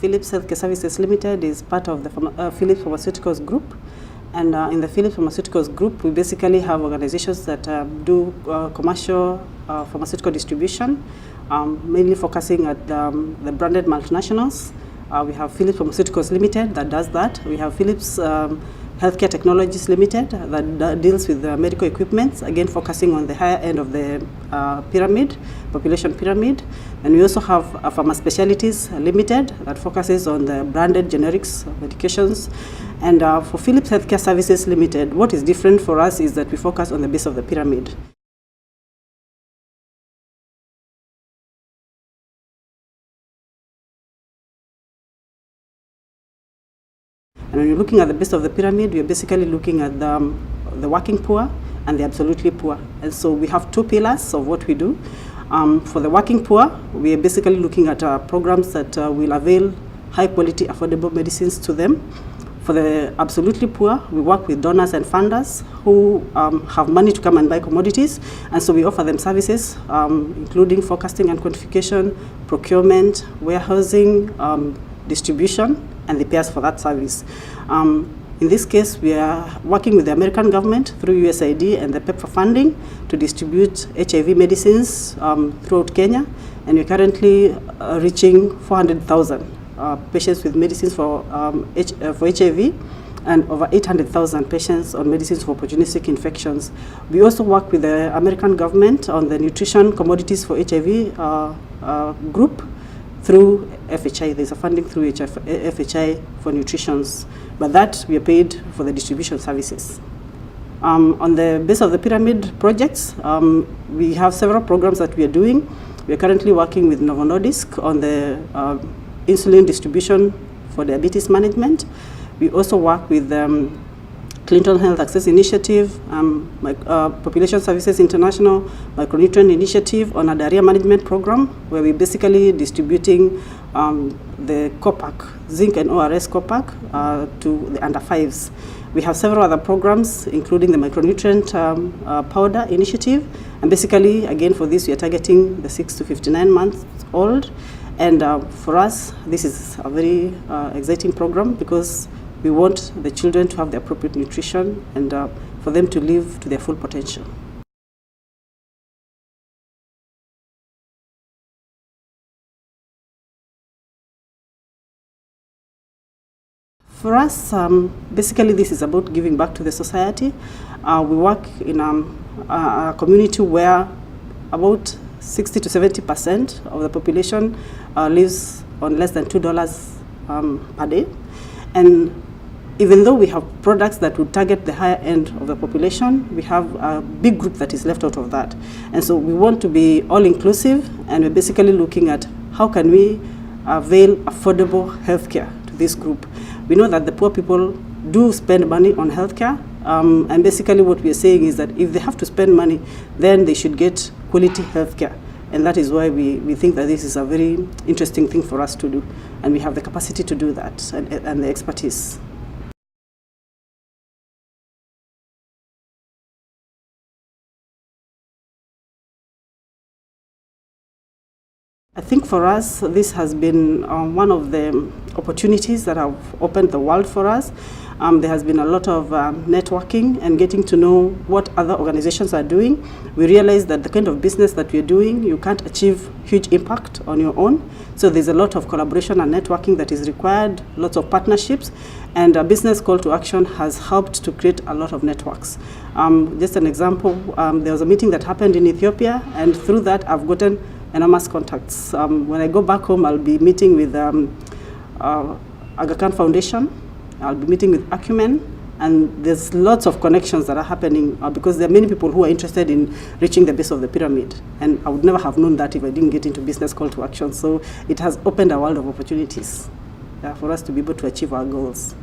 Phillips Healthcare Services Limited is part of the Phillips Pharmaceuticals Group. And in the Phillips Pharmaceuticals Group, we basically have organizations that do commercial pharmaceutical distribution, mainly focusing at the branded multinationals. We have Phillips Pharmaceuticals Limited that does that. We have Phillips Healthcare Technologies Limited that deals with medical equipment, again focusing on the higher end of the population pyramid. And we also have Pharma Specialties Limited that focuses on the branded generics medications. And for Phillips Healthcare Services Limited, what is different for us is that we focus on the base of the pyramid. And when you're looking at the base of the pyramid, we're basically looking at the working poor and the absolutely poor. And so we have two pillars of what we do. For the working poor, we are basically looking at programs that will avail high quality, affordable medicines to them. For the absolutely poor, we work with donors and funders who have money to come and buy commodities. And so we offer them services, including forecasting and quantification, procurement, warehousing, distribution, and the payers for that service. In this case, we are working with the American government through USAID and the PEPFAR funding to distribute HIV medicines throughout Kenya. And we're currently reaching 400,000 patients with medicines for HIV and over 800,000 patients on medicines for opportunistic infections. We also work with the American government on the nutrition commodities for HIV group through FHI. There's a funding through FHI for nutritions, but that we are paid for the distribution services. On the base of the pyramid projects, we have several programs that we are doing. We are currently working with Novo Nordisk on the insulin distribution for diabetes management. We also work with Clinton Health Access Initiative, Population Services International Micronutrient Initiative on a diarrhea management program, where we're basically distributing the COPAC, zinc and ORS COPAC, to the under 5s. We have several other programs, including the micronutrient powder initiative. And basically, again, for this, we are targeting the 6 to 59 months old. And for us, this is a very exciting program because we want the children to have the appropriate nutrition and for them to live to their full potential. For us, basically this is about giving back to the society. We work in a community where about 60 to 70% of the population lives on less than $2 per day. And even though we have products that would target the higher end of the population, we have a big group that is left out of that. And so we want to be all-inclusive, and we're basically looking at how can we avail affordable healthcare to this group. We know that the poor people do spend money on healthcare, and basically what we are saying is that if they have to spend money, then they should get quality healthcare. And that is why we think that this is a very interesting thing for us to do. And we have the capacity to do that and the expertise. I think for us, this has been one of the opportunities that have opened the world for us. There has been a lot of networking and getting to know what other organizations are doing. We realize that the kind of business that we're doing, you can't achieve huge impact on your own. So there's a lot of collaboration and networking that is required, lots of partnerships, and a business call to action has helped to create a lot of networks. Just an example, there was a meeting that happened in Ethiopia, and through that I've gotten enormous contacts. When I go back home, I'll be meeting with Aga Khan Foundation. I'll be meeting with Acumen, and there's lots of connections that are happening because there are many people who are interested in reaching the base of the pyramid. And I would never have known that if I didn't get into business call to action. So it has opened a world of opportunities for us to be able to achieve our goals.